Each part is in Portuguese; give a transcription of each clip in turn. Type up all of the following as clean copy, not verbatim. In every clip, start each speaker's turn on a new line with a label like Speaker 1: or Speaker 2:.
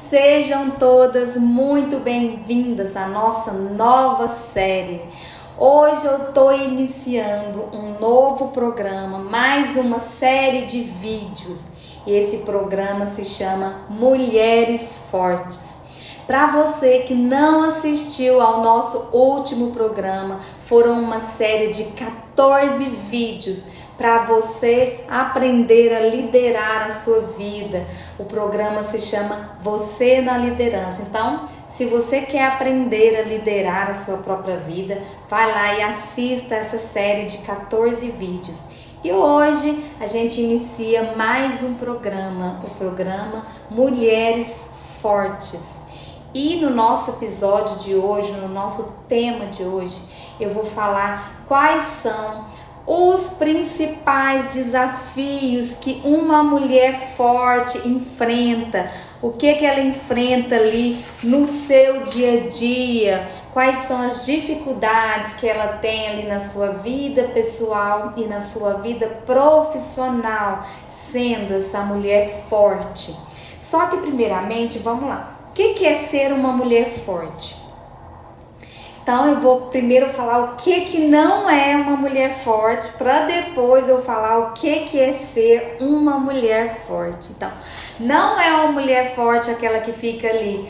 Speaker 1: Sejam todas muito bem-vindas à nossa nova série. Hoje eu estou iniciando um novo programa, mais uma série de vídeos. E esse programa se chama Mulheres Fortes. Para você que não assistiu ao nosso último programa, foram uma série de 14 vídeos para você aprender a liderar a sua vida. O programa se chama Você na Liderança. Então, se você quer aprender a liderar a sua própria vida, vai lá e assista essa série de 14 vídeos. E hoje a gente inicia mais um programa, o programa Mulheres Fortes. E no nosso episódio de hoje, no nosso tema de hoje, eu vou falar quais são os principais desafios que uma mulher forte enfrenta, o que ela enfrenta ali no seu dia a dia, quais são as dificuldades que ela tem ali na sua vida pessoal e na sua vida profissional, sendo essa mulher forte. Só que primeiramente, vamos lá, o que é ser uma mulher forte? Então eu vou primeiro falar o que não é uma mulher forte, para depois eu falar o que é ser uma mulher forte. Então, não é uma mulher forte aquela que fica ali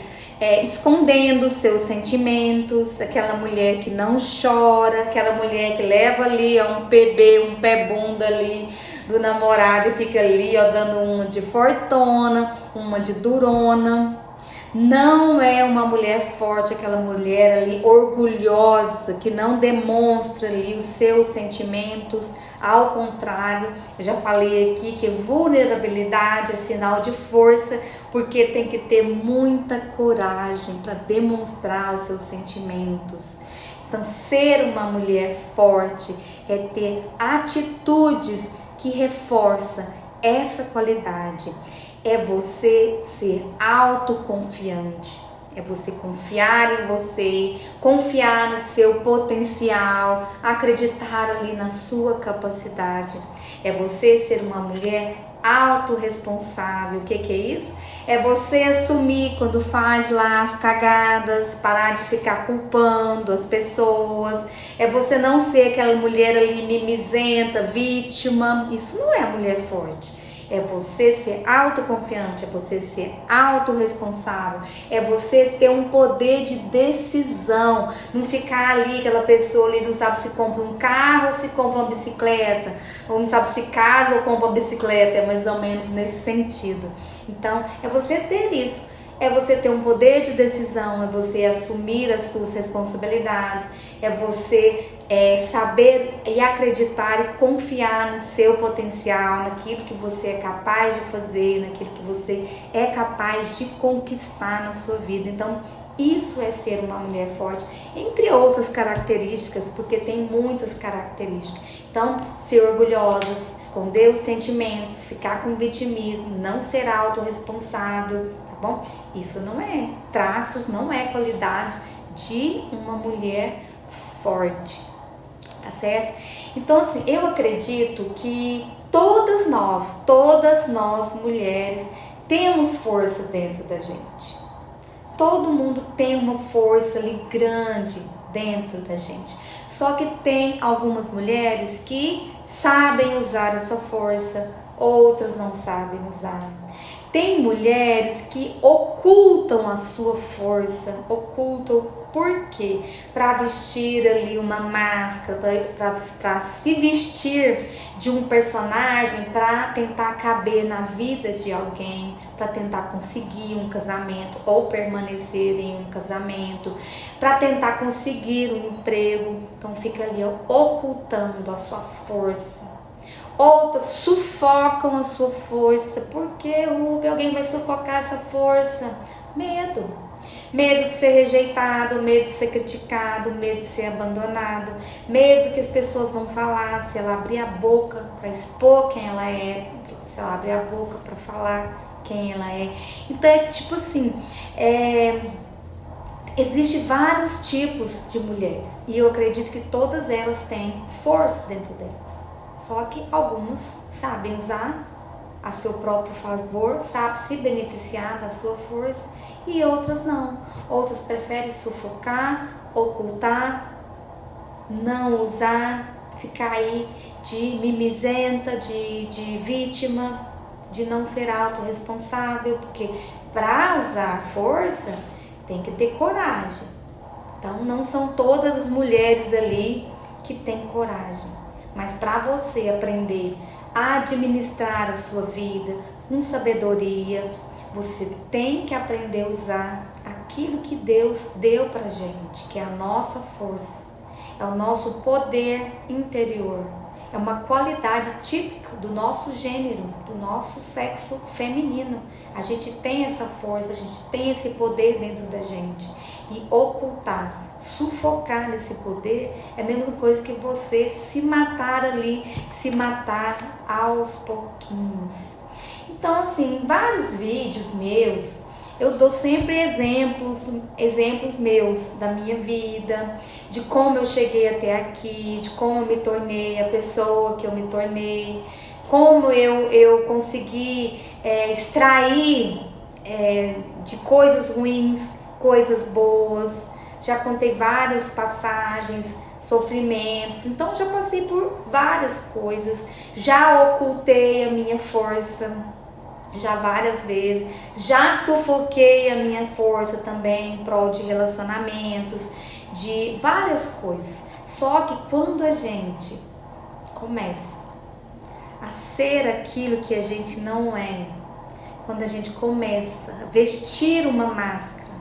Speaker 1: escondendo os seus sentimentos, aquela mulher que não chora, aquela mulher que leva ali um PB, um pé bunda ali do namorado e fica ali dando uma de fortona, uma de durona. Não é uma mulher forte, aquela mulher ali orgulhosa, que não demonstra ali os seus sentimentos. Ao contrário, eu já falei aqui que vulnerabilidade é sinal de força, porque tem que ter muita coragem para demonstrar os seus sentimentos. Então, ser uma mulher forte é ter atitudes que reforçam essa qualidade. É você ser autoconfiante, é você confiar em você, confiar no seu potencial, acreditar ali na sua capacidade. É você ser uma mulher autorresponsável. O que é isso? É você assumir quando faz lá as cagadas, parar de ficar culpando as pessoas. É você não ser aquela mulher ali mimizenta, vítima. Isso não é a mulher forte. É você ser autoconfiante, é você ser autorresponsável, é você ter um poder de decisão, não ficar ali aquela pessoa ali, não sabe se compra um carro ou se compra uma bicicleta, ou não sabe se casa ou compra uma bicicleta, é mais ou menos nesse sentido. Então, é você ter isso, é você ter um poder de decisão, é você assumir as suas responsabilidades, é você saber e acreditar e confiar no seu potencial, naquilo que você é capaz de fazer, naquilo que você é capaz de conquistar na sua vida. Então, isso é ser uma mulher forte, entre outras características, porque tem muitas características. Então, ser orgulhosa, esconder os sentimentos, ficar com vitimismo, não ser autorresponsável, tá bom? Isso não é traços, não é qualidades de uma mulher forte, tá certo? Então, assim, eu acredito que todas nós mulheres temos força dentro da gente. Todo mundo tem uma força ali grande dentro da gente. Só que tem algumas mulheres que sabem usar essa força, outras não sabem usar. Tem mulheres que ocultam a sua força, por quê? Para vestir ali uma máscara, para se vestir de um personagem, para tentar caber na vida de alguém, para tentar conseguir um casamento ou permanecer em um casamento, para tentar conseguir um emprego. Então fica ali ocultando a sua força. Outras sufocam a sua força. Por que, Rubi? Alguém vai sufocar essa força? Medo. Medo de ser rejeitado, medo de ser criticado, medo de ser abandonado, medo que as pessoas vão falar se ela abrir a boca para expor quem ela é, se ela abrir a boca para falar quem ela é. Então é tipo assim, existem vários tipos de mulheres e eu acredito que todas elas têm força dentro delas. Só que algumas sabem usar a seu próprio favor, sabe se beneficiar da sua força, e outras não. Outras preferem sufocar, ocultar, não usar, ficar aí de mimizenta, de vítima, de não ser autorresponsável, porque para usar força tem que ter coragem. Então não são todas as mulheres ali que têm coragem, mas para você aprender a administrar a sua vida com sabedoria, você tem que aprender a usar aquilo que Deus deu pra gente, que é a nossa força, é o nosso poder interior, é uma qualidade típica do nosso gênero, do nosso sexo feminino. A gente tem essa força, a gente tem esse poder dentro da gente. E ocultar, sufocar esse poder é a mesma coisa que você se matar ali, se matar aos pouquinhos. Então, assim, em vários vídeos meus, eu dou sempre exemplos meus da minha vida, de como eu cheguei até aqui, de como eu me tornei a pessoa que eu me tornei, como eu consegui extrair de coisas ruins, coisas boas. Já contei várias passagens, sofrimentos, então já passei por várias coisas, já ocultei a minha força, já várias vezes, já sufoquei a minha força também em prol de relacionamentos, de várias coisas. Só que quando a gente começa a ser aquilo que a gente não é, quando a gente começa a vestir uma máscara,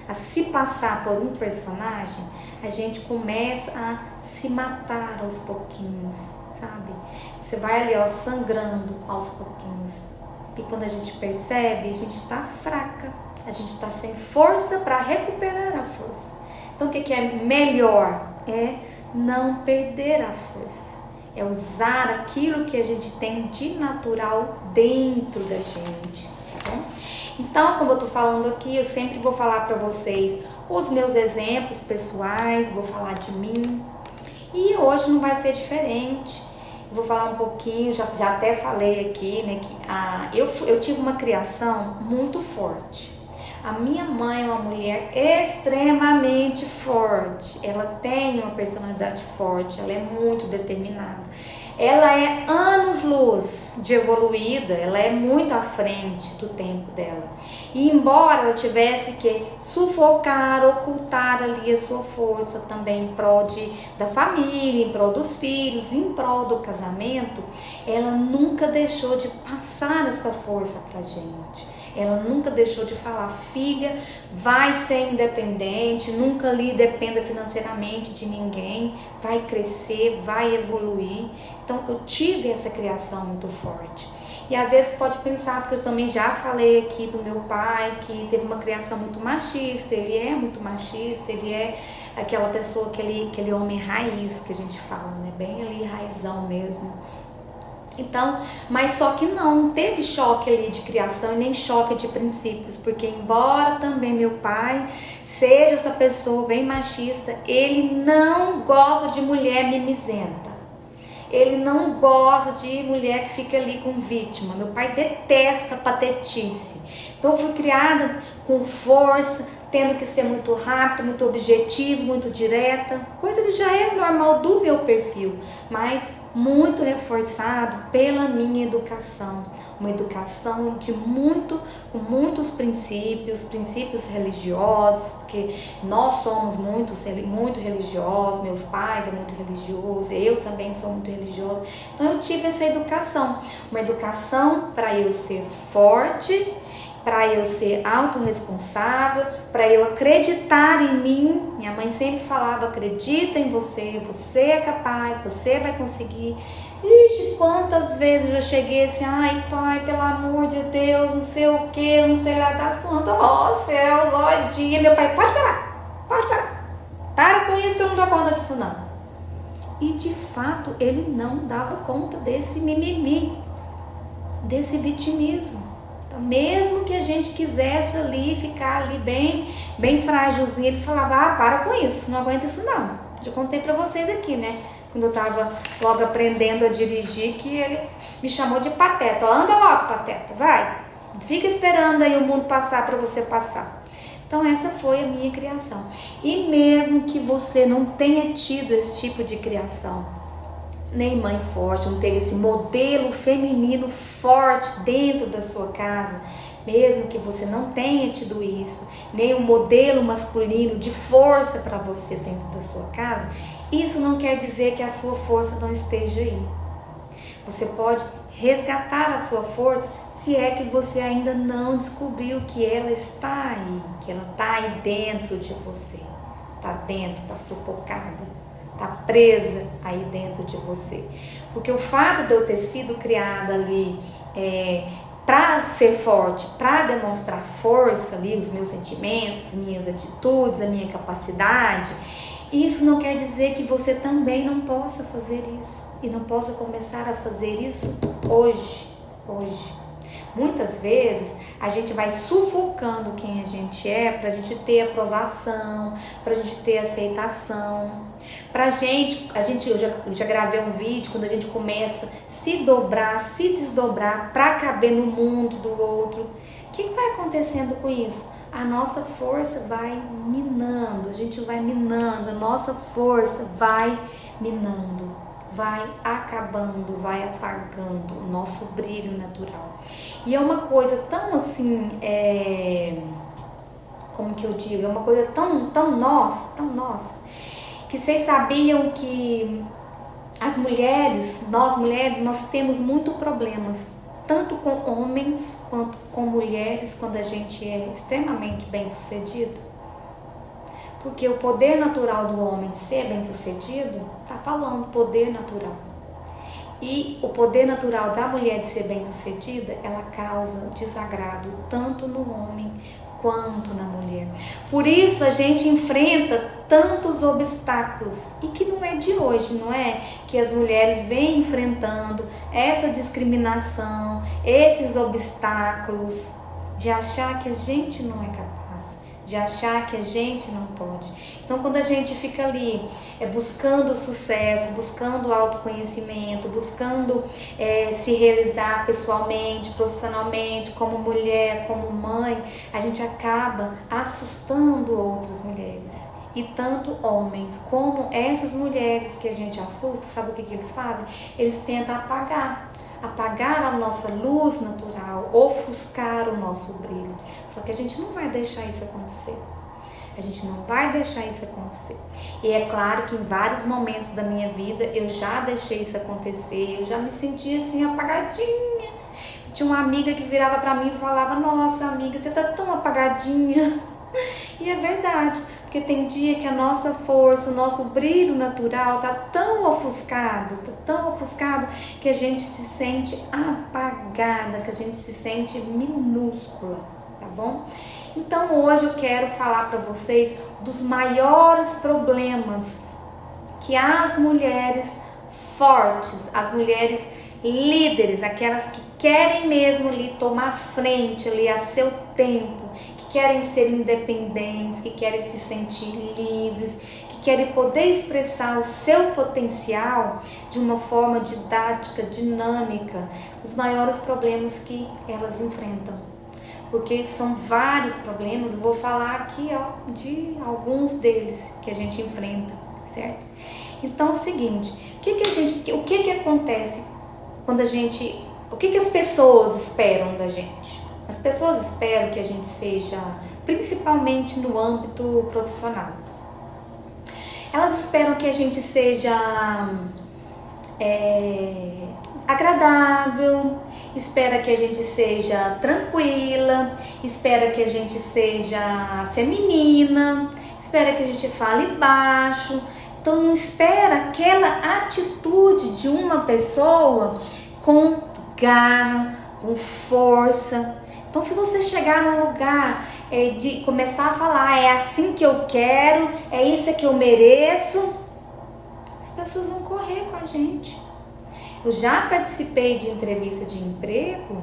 Speaker 1: a se passar por um personagem, a gente começa a se matar aos pouquinhos, sabe? Você vai ali, ó, sangrando aos pouquinhos. E quando a gente percebe, a gente tá fraca, a gente tá sem força para recuperar a força. Então o que é melhor? É não perder a força. É usar aquilo que a gente tem de natural dentro da gente, tá bom? Então, como eu tô falando aqui, eu sempre vou falar para vocês os meus exemplos pessoais, vou falar de mim. E hoje não vai ser diferente. Eu vou falar um pouquinho, já até falei aqui, né, que eu tive uma criação muito forte. A minha mãe é uma mulher extremamente forte. Ela tem uma personalidade forte, ela é muito determinada. Ela é anos-luz de evoluída, ela é muito à frente do tempo dela. E embora ela tivesse que sufocar, ocultar ali a sua força também em prol da família, em prol dos filhos, em prol do casamento, ela nunca deixou de passar essa força pra gente. Ela nunca deixou de falar, filha, vai ser independente, nunca ali dependa financeiramente de ninguém, vai crescer, vai evoluir. Então eu tive essa criação muito forte. E às vezes pode pensar, porque eu também já falei aqui do meu pai, que teve uma criação muito machista, ele é muito machista, ele é aquela pessoa, aquele homem raiz que a gente fala, né? Bem ali, raizão mesmo. Então, mas só que não teve choque ali de criação e nem choque de princípios, porque embora também meu pai seja essa pessoa bem machista, ele não gosta de mulher mimizenta. Ele não gosta de mulher que fica ali com vítima. Meu pai detesta patetice. Então eu fui criada com força, tendo que ser muito rápida, muito objetiva, muito direta, coisa que já é normal do meu perfil, mas muito reforçado pela minha educação. Uma educação com muitos princípios religiosos, porque nós somos muito religiosos, meus pais são muito religiosos, eu também sou muito religiosa. Então eu tive essa educação, uma educação para eu ser forte, para eu ser autorresponsável, para eu acreditar em mim. Minha mãe sempre falava, acredita em você, você é capaz, você vai conseguir. Ixi, quantas vezes eu já cheguei assim, ai pai, pelo amor de Deus, não sei o que, não sei lá das contas, ó céus, ó dia. Meu pai, pode parar, para com isso que eu não dou conta disso não. E de fato ele não dava conta desse mimimi, desse vitimismo. Mesmo que a gente quisesse ali, ficar ali bem frágilzinho, ele falava, para com isso, não aguenta isso não. Já contei pra vocês aqui, né? quando eu tava logo aprendendo a dirigir, que ele me chamou de pateta. Ó, anda logo, pateta, vai. Não fica esperando aí o mundo passar para você passar. Então essa foi a minha criação. E mesmo que você não tenha tido esse tipo de criação, nem mãe forte, não teve esse modelo feminino forte dentro da sua casa, mesmo que você não tenha tido isso, nem um modelo masculino de força para você dentro da sua casa, isso não quer dizer que a sua força não esteja aí. Você pode resgatar a sua força se é que você ainda não descobriu que ela está aí, que ela está aí dentro de você, está dentro, está sufocada, está presa aí dentro de você. Porque o fato de eu ter sido criada ali para ser forte, para demonstrar força ali, os meus sentimentos, minhas atitudes, a minha capacidade, isso não quer dizer que você também não possa fazer isso e não possa começar a fazer isso hoje. Muitas vezes a gente vai sufocando quem a gente é para a gente ter aprovação, para a gente ter aceitação. Eu já gravei um vídeo quando a gente começa a se dobrar, se desdobrar para caber no mundo do outro. O que vai acontecendo com isso? A nossa força vai minando, a gente vai minando, a nossa força vai minando, vai acabando, vai apagando o nosso brilho natural. E é uma coisa tão assim, como que eu digo, é uma coisa tão nossa, que vocês sabiam que as mulheres, nós temos muito problemas, tanto com homens quanto com mulheres, quando a gente é extremamente bem sucedido? Porque o poder natural do homem de ser bem sucedido, tá falando poder natural. E o poder natural da mulher de ser bem sucedida, ela causa desagrado tanto no homem quanto na mulher. Por isso a gente enfrenta tantos obstáculos, e que não é de hoje, não é? Que as mulheres vêm enfrentando essa discriminação, esses obstáculos, de achar que a gente não é capaz, de achar que a gente não pode. Então quando a gente fica ali buscando sucesso, buscando autoconhecimento, buscando se realizar pessoalmente, profissionalmente, como mulher, como mãe, a gente acaba assustando outras mulheres. E tanto homens como essas mulheres que a gente assusta, sabe o que eles fazem? Eles tentam apagar a nossa luz natural, ofuscar o nosso brilho. Só que a gente não vai deixar isso acontecer. A gente não vai deixar isso acontecer. E é claro que em vários momentos da minha vida eu já deixei isso acontecer, eu já me sentia assim apagadinha. Tinha uma amiga que virava pra mim e falava: nossa amiga, você tá tão apagadinha. E é verdade, porque tem dia que a nossa força, o nosso brilho natural tá tão ofuscado que a gente se sente apagada, que a gente se sente minúscula, tá bom? Então hoje eu quero falar para vocês dos maiores problemas que as mulheres fortes, as mulheres líderes, aquelas que querem mesmo ali tomar frente ali a seu tempo, que querem ser independentes, que querem se sentir livres, que querem poder expressar o seu potencial de uma forma didática, dinâmica, os maiores problemas que elas enfrentam. Porque são vários problemas, eu vou falar aqui de alguns deles que a gente enfrenta, certo? Então é o seguinte, o que acontece quando o que as pessoas esperam da gente? As pessoas esperam que a gente seja, principalmente no âmbito profissional, elas esperam que a gente seja agradável, espera que a gente seja tranquila, espera que a gente seja feminina, espera que a gente fale baixo. Então não espera aquela atitude de uma pessoa com garra, com força. Então se você chegar num lugar de começar a falar, é assim que eu quero, é isso que eu mereço, as pessoas vão correr com a gente. Eu já participei de entrevista de emprego,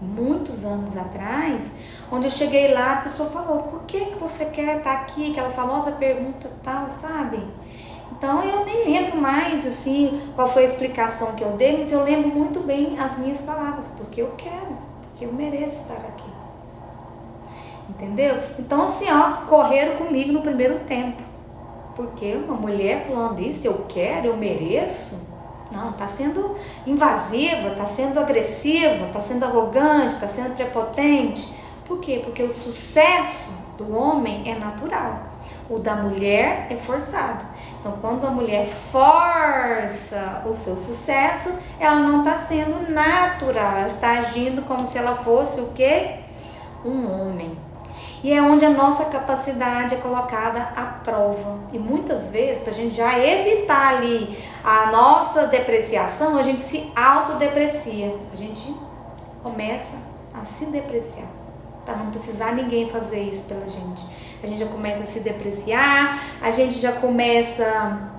Speaker 1: muitos anos atrás, onde eu cheguei lá, a pessoa falou: por que você quer estar aqui? Aquela famosa pergunta tal, sabe? Então eu nem lembro mais assim qual foi a explicação que eu dei, mas eu lembro muito bem as minhas palavras, porque eu quero, porque eu mereço estar aqui. Entendeu? Então assim, ó, correram comigo no primeiro tempo. Porque uma mulher falando isso, eu quero, eu mereço. Não, tá sendo invasiva, tá sendo agressiva, tá sendo arrogante, tá sendo prepotente. Por quê? Porque o sucesso do homem é natural. O da mulher é forçado. Então, quando a mulher força o seu sucesso, ela não está sendo natural. Ela está agindo como se ela fosse o quê? Um homem. E é onde a nossa capacidade é colocada à prova. E muitas vezes, para a gente já evitar ali a nossa depreciação, a gente se autodeprecia. A gente começa a se depreciar, para não precisar ninguém fazer isso pela gente. A gente já começa a se depreciar, a gente já começa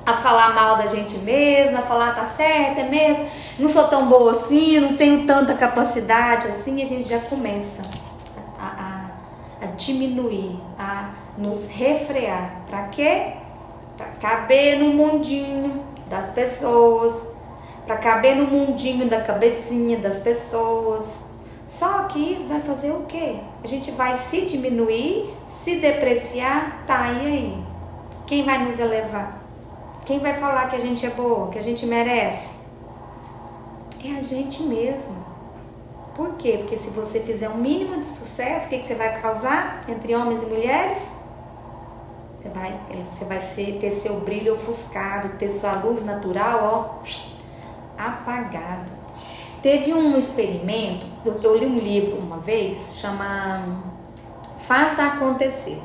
Speaker 1: a falar mal da gente mesma, a falar tá certo, é mesmo, não sou tão boa assim, não tenho tanta capacidade assim, a gente já começa a diminuir, a nos refrear. Para quê? Para caber no mundinho das pessoas, para caber no mundinho da cabecinha das pessoas. Só que isso vai fazer o quê? A gente vai se diminuir, se depreciar, tá, e aí? Quem vai nos elevar? Quem vai falar que a gente é boa, que a gente merece? É a gente mesmo. Por quê? Porque se você fizer um mínimo de sucesso, o que você vai causar entre homens e mulheres? Você vai ter seu brilho ofuscado, ter sua luz natural, ó, apagada. Teve um experimento, eu li um livro uma vez, chama Faça Acontecer.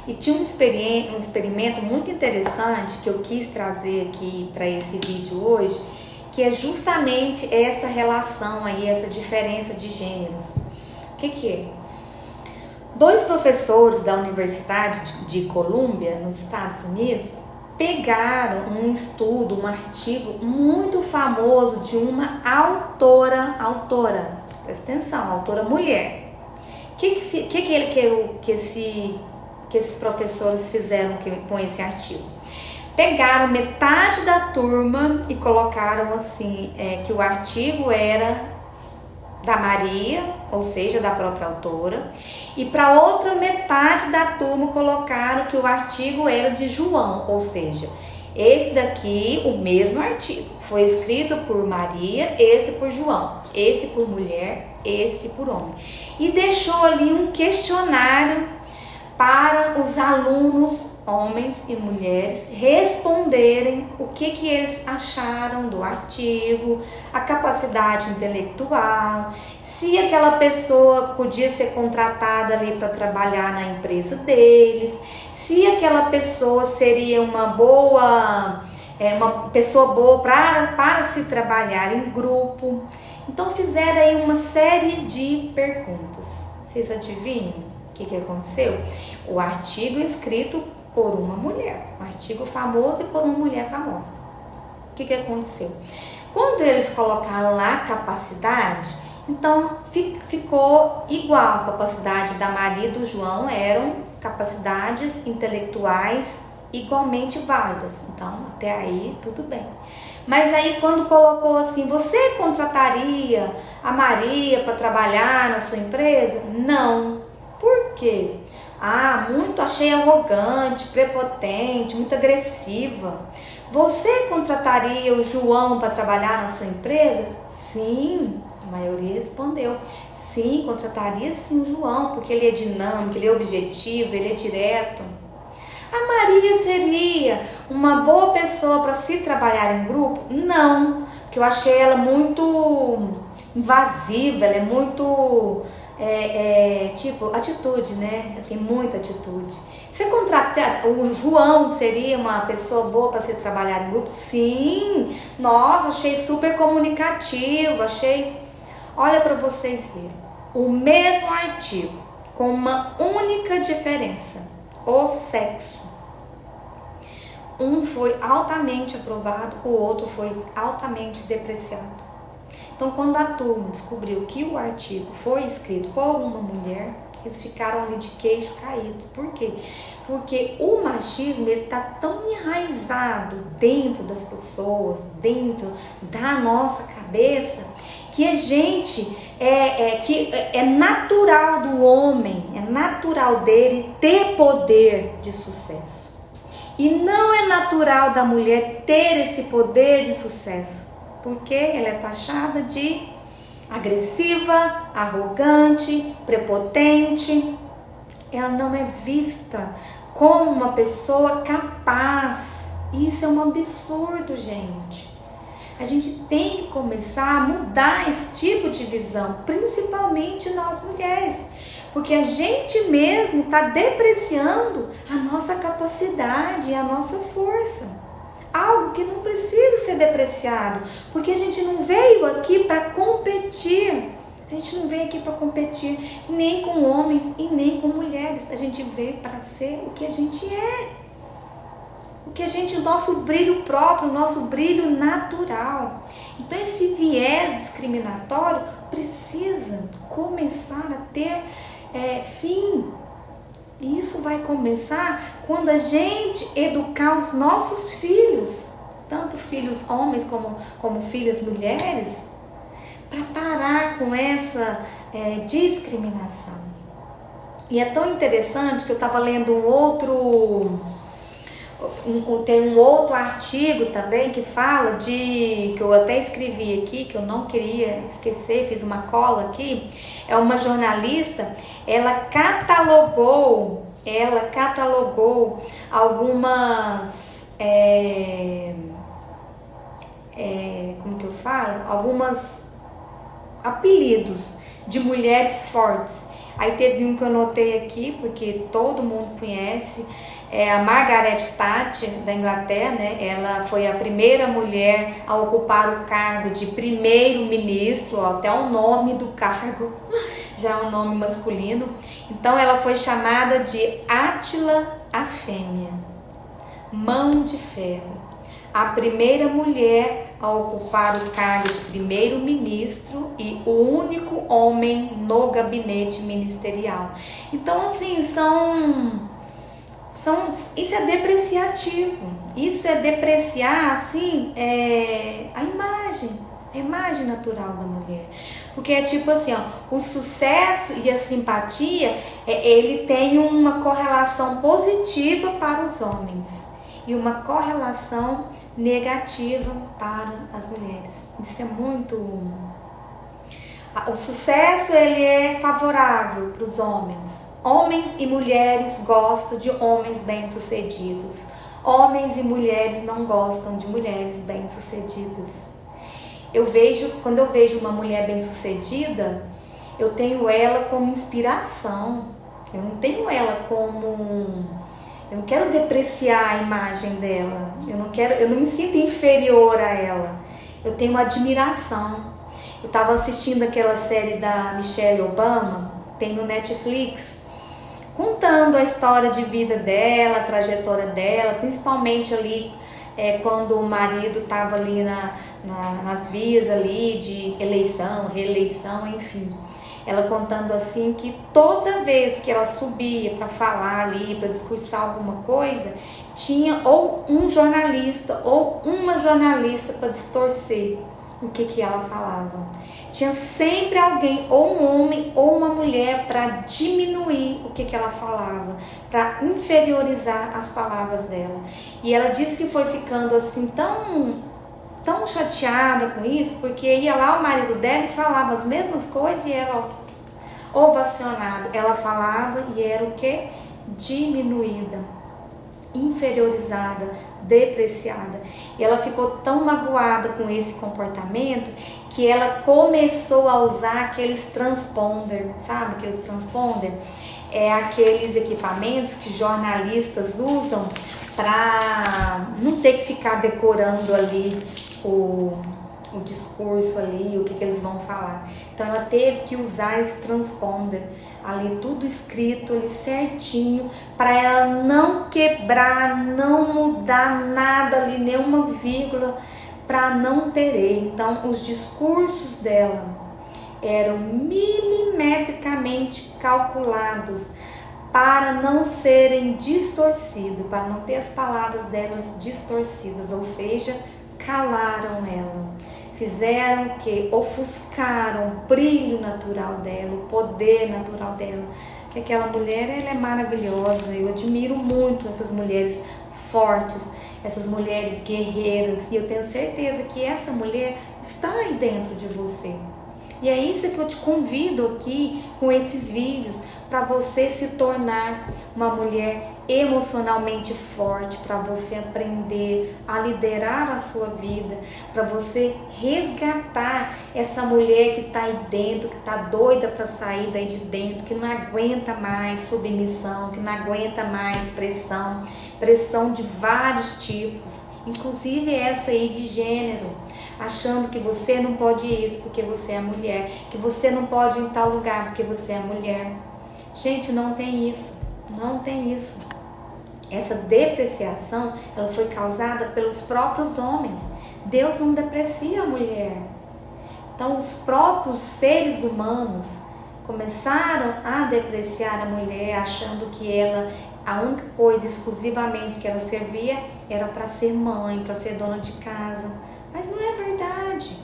Speaker 1: E tinha um experimento muito interessante que eu quis trazer aqui para esse vídeo hoje, que é justamente essa relação aí, essa diferença de gêneros. O que é? 2 professores da Universidade de Colômbia, nos Estados Unidos, pegaram um estudo, um artigo muito famoso de uma autora, presta atenção, autora mulher. O que esses professores fizeram com esse artigo? Pegaram metade da turma e colocaram assim, que o artigo era da Maria, ou seja, da própria autora, e para outra metade da turma colocaram que o artigo era de João, ou seja, esse daqui, o mesmo artigo, foi escrito por Maria, esse por João, esse por mulher, esse por homem. E deixou ali um questionário para os alunos, homens e mulheres, responderem o que eles acharam do artigo, a capacidade intelectual, se aquela pessoa podia ser contratada ali para trabalhar na empresa deles, se aquela pessoa seria uma pessoa boa para se trabalhar em grupo. Então fizeram aí uma série de perguntas. Vocês adivinham o que aconteceu? O artigo escrito por uma mulher, um artigo famoso e por uma mulher famosa. O que aconteceu? Quando eles colocaram lá capacidade, então ficou igual. A capacidade da Maria e do João eram capacidades intelectuais igualmente válidas. Então, até aí, tudo bem. Mas aí, quando colocou assim, você contrataria a Maria para trabalhar na sua empresa? Não. Por quê? Achei arrogante, prepotente, muito agressiva. Você contrataria o João para trabalhar na sua empresa? Sim, a maioria respondeu. Sim, contrataria sim o João, porque ele é dinâmico, ele é objetivo, ele é direto. A Maria seria uma boa pessoa para se trabalhar em grupo? Não, porque eu achei ela muito invasiva, ela é muito... atitude, né? Tem muita atitude. Você contratar o João, seria uma pessoa boa para se trabalhar em grupo? Sim! Nossa, achei super comunicativo, Olha para vocês verem. O mesmo artigo, com uma única diferença: o sexo. Um foi altamente aprovado, o outro foi altamente depreciado. Então, quando a turma descobriu que o artigo foi escrito por uma mulher, Eles ficaram ali de queixo caído. Por quê? Porque o machismo, ele tá tão enraizado dentro das pessoas, dentro da nossa cabeça, que a gente que é natural do homem, é natural dele ter poder de sucesso. E não é natural da mulher ter esse poder de sucesso, porque ela é taxada de agressiva, arrogante, prepotente. Ela não é vista como uma pessoa capaz. Isso é um absurdo, gente. A gente tem que começar a mudar esse tipo de visão, principalmente nós mulheres, porque a gente mesmo está depreciando a nossa capacidade e a nossa força. Algo que não precisa ser depreciado, porque a gente não veio aqui para competir. A gente não veio aqui para competir nem com homens e nem com mulheres. A gente veio para ser o que a gente é. O nosso brilho próprio, o nosso brilho natural. Então esse viés discriminatório precisa começar a ter fim. E isso vai começar quando a gente educar os nossos filhos, tanto filhos homens como filhas mulheres, para parar com essa discriminação. E é tão interessante que eu estava lendo tem um outro artigo também que fala que eu até escrevi aqui, que eu não queria esquecer, fiz uma cola aqui. É uma jornalista, ela catalogou algumas como que eu falo? Algumas apelidos de mulheres fortes. Aí teve um que eu anotei aqui, porque todo mundo conhece, a Margaret Thatcher, da Inglaterra, né? Ela foi a primeira mulher a ocupar o cargo de primeiro-ministro, até o nome do cargo já é um nome masculino. Então ela foi chamada de Átila a Fêmea, mão de ferro. A primeira mulher a ocupar o cargo de primeiro-ministro e o único homem no gabinete ministerial. Então, assim, isso é depreciativo. Isso é depreciar, assim, a imagem natural da mulher. Porque é tipo assim, ó, o sucesso e a simpatia, ele tem uma correlação positiva para os homens e uma correlação negativa para as mulheres. Isso é muito... O sucesso, ele é favorável para os homens. Homens e mulheres gostam de homens bem-sucedidos. Homens e mulheres não gostam de mulheres bem-sucedidas. Quando eu vejo uma mulher bem-sucedida, eu tenho ela como inspiração. Eu não tenho ela como... Eu não quero depreciar a imagem dela. Eu não me sinto inferior a ela. Eu tenho admiração. Eu estava assistindo aquela série da Michelle Obama, tem no Netflix, contando a história de vida dela, a trajetória dela, principalmente ali quando o marido estava ali nas vias ali de eleição, reeleição, enfim. Ela contando assim que toda vez que ela subia para falar ali, para discursar alguma coisa, tinha ou um jornalista ou uma jornalista para distorcer o que ela falava. Tinha sempre alguém, ou um homem ou uma mulher, para diminuir o que ela falava, para inferiorizar as palavras dela. E ela disse que foi ficando assim tão chateada com isso, porque ia lá o marido dela e falava as mesmas coisas e ela ovacionado. Ela falava e era o que? Diminuída, inferiorizada, depreciada. E ela ficou tão magoada com esse comportamento que ela começou a usar aqueles transponder, sabe? Aqueles transponder aqueles equipamentos que jornalistas usam para não ter que ficar decorando ali o discurso ali, o que eles vão falar. Então ela teve que usar esse transponder ali, tudo escrito ali certinho, para ela não quebrar, não mudar nada ali, nenhuma vírgula, para não ter erro. Então os discursos dela, eram milimetricamente calculados para não serem distorcidos, para não ter as palavras delas distorcidas, ou seja, calaram ela. Fizeram o que? Ofuscaram o brilho natural dela, o poder natural dela. Que aquela mulher, ela é maravilhosa. Eu admiro muito essas mulheres fortes, essas mulheres guerreiras. E eu tenho certeza que essa mulher está aí dentro de você. E é isso que eu te convido aqui com esses vídeos, para você se tornar uma mulher emocionalmente forte, para você aprender a liderar a sua vida, para você resgatar essa mulher que está aí dentro, que está doida para sair daí de dentro, que não aguenta mais submissão, que não aguenta mais pressão de vários tipos, inclusive essa aí de gênero, achando que você não pode isso porque você é mulher, que você não pode ir em tal lugar porque você é mulher. Gente, não tem isso, não tem isso. Essa depreciação, ela foi causada pelos próprios homens. Deus não deprecia a mulher. Então, os próprios seres humanos começaram a depreciar a mulher, achando que ela, a única coisa exclusivamente que ela servia era para ser mãe, para ser dona de casa. Mas não é verdade.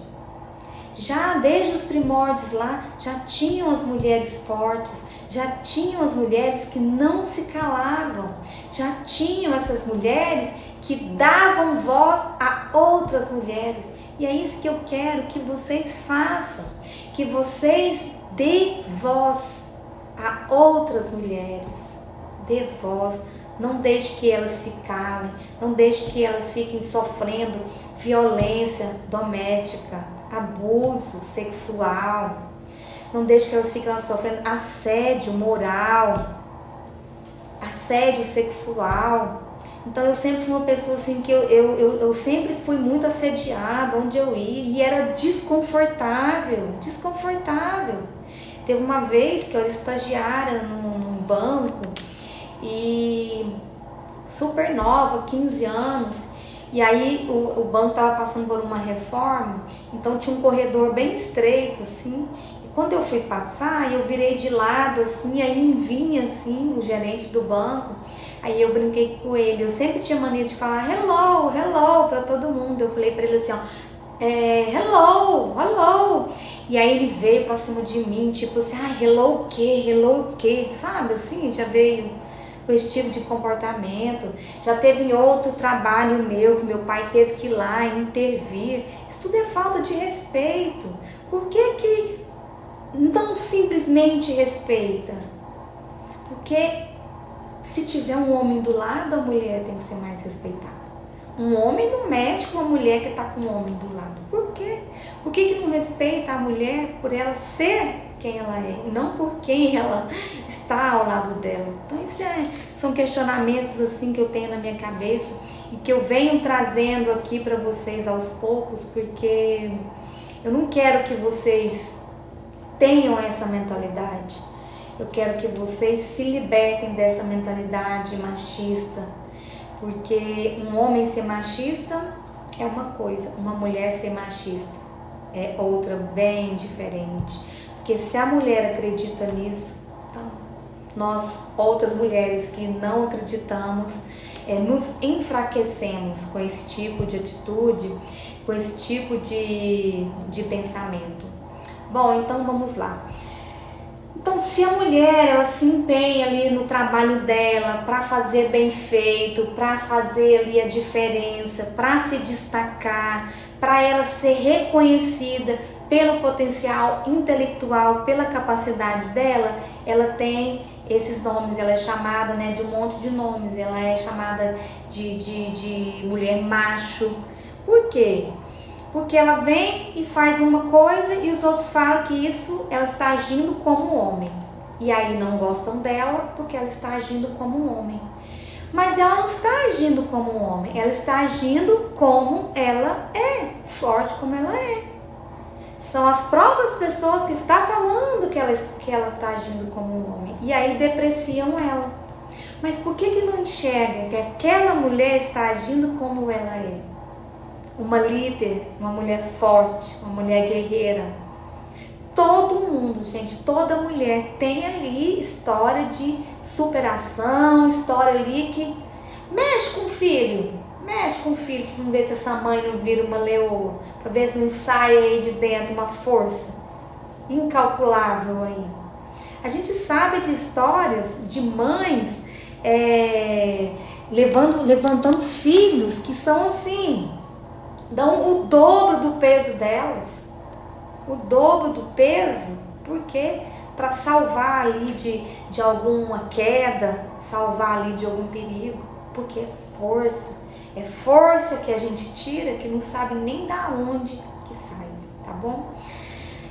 Speaker 1: Já desde os primórdios lá, já tinham as mulheres fortes, já tinham as mulheres que não se calavam, já tinham essas mulheres que davam voz a outras mulheres. E é isso que eu quero que vocês façam, que vocês dê voz a outras mulheres, dê voz. Não deixe que elas se calem, não deixe que elas fiquem sofrendo violência doméstica, abuso sexual. Não deixe que elas fiquem sofrendo assédio moral, assédio sexual. Então eu sempre fui uma pessoa assim que eu sempre fui muito assediada onde eu ia e era desconfortável. Teve uma vez que eu era estagiária num banco e super nova, 15 anos, e aí o banco estava passando por uma reforma, então tinha um corredor bem estreito assim, e quando eu fui passar, eu virei de lado assim, aí vinha assim o gerente do banco, aí eu brinquei com ele, eu sempre tinha mania de falar hello para todo mundo, eu falei para ele assim, ó, hello, e aí ele veio pra cima de mim, tipo assim, hello o quê, sabe, assim, já veio com esse tipo de comportamento. Já teve em outro trabalho meu, que meu pai teve que ir lá intervir. Isso tudo é falta de respeito. Por que não simplesmente respeita? Porque se tiver um homem do lado, a mulher tem que ser mais respeitada. Um homem não mexe com a mulher que está com um homem do lado. Por quê? Por que não respeita a mulher por ela ser quem ela é e não por quem ela está ao lado dela? Então isso são questionamentos assim que eu tenho na minha cabeça e que eu venho trazendo aqui para vocês aos poucos, porque eu não quero que vocês tenham essa mentalidade. Eu quero que vocês se libertem dessa mentalidade machista, porque um homem ser machista é uma coisa, uma mulher ser machista é outra bem diferente. Porque se a mulher acredita nisso, então nós, outras mulheres que não acreditamos, nos enfraquecemos com esse tipo de atitude, com esse tipo de pensamento. Bom, então vamos lá. Então, se a mulher ela se empenha ali no trabalho dela para fazer bem feito, para fazer ali a diferença, para se destacar, para ela ser reconhecida pelo potencial intelectual, pela capacidade dela, ela tem esses nomes, ela é chamada, né, de um monte de nomes, ela é chamada de mulher macho. Por quê? Porque ela vem e faz uma coisa e os outros falam que isso ela está agindo como homem. E aí não gostam dela porque ela está agindo como um homem. Mas ela não está agindo como um homem, ela está agindo como ela é, forte como ela é. São as próprias pessoas que estão falando que ela está agindo como um homem. E aí depreciam ela. Mas por que não enxerga que aquela mulher está agindo como ela é? Uma líder, uma mulher forte, uma mulher guerreira. todo mundo, gente, toda mulher tem ali história de superação, história ali que mexe com o filho, para ver se essa mãe não vira uma leoa, para ver se não sai aí de dentro uma força incalculável aí. A gente sabe de histórias de mães levantando filhos que são assim, dão o dobro do peso delas, o dobro do peso, porque para salvar ali de alguma queda, salvar ali de algum perigo, porque é força que a gente tira que não sabe nem da onde que sai, tá bom?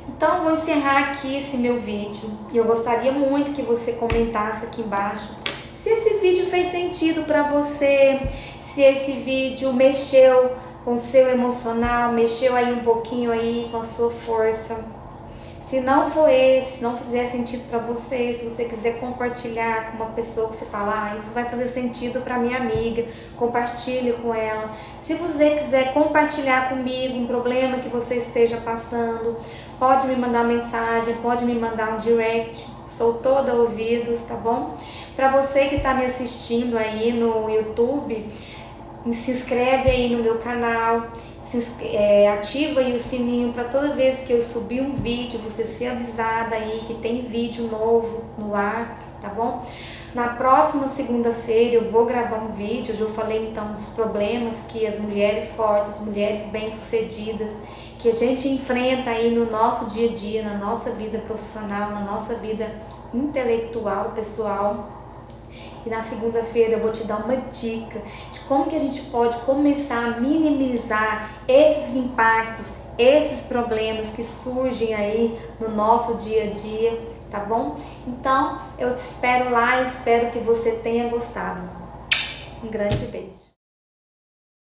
Speaker 1: Então vou encerrar aqui esse meu vídeo e eu gostaria muito que você comentasse aqui embaixo se esse vídeo fez sentido para você, se esse vídeo mexeu com o seu emocional, mexeu aí um pouquinho aí com a sua força. Se não for esse, se não fizer sentido para você, se você quiser compartilhar com uma pessoa que você fala, isso vai fazer sentido para minha amiga, compartilhe com ela. Se você quiser compartilhar comigo um problema que você esteja passando, pode me mandar mensagem, pode me mandar um direct, sou toda ouvidos, tá bom? Para você que está me assistindo aí no YouTube, se inscreve aí no meu canal, ativa aí o sininho para toda vez que eu subir um vídeo, você ser avisada aí que tem vídeo novo no ar, tá bom? Na próxima segunda-feira eu vou gravar um vídeo, eu já falei então dos problemas que as mulheres fortes, as mulheres bem-sucedidas, que a gente enfrenta aí no nosso dia a dia, na nossa vida profissional, na nossa vida intelectual, pessoal. E na segunda-feira eu vou te dar uma dica de como que a gente pode começar a minimizar esses impactos, esses problemas que surgem aí no nosso dia a dia, tá bom? Então, eu te espero lá, eu espero que você tenha gostado. Um grande beijo.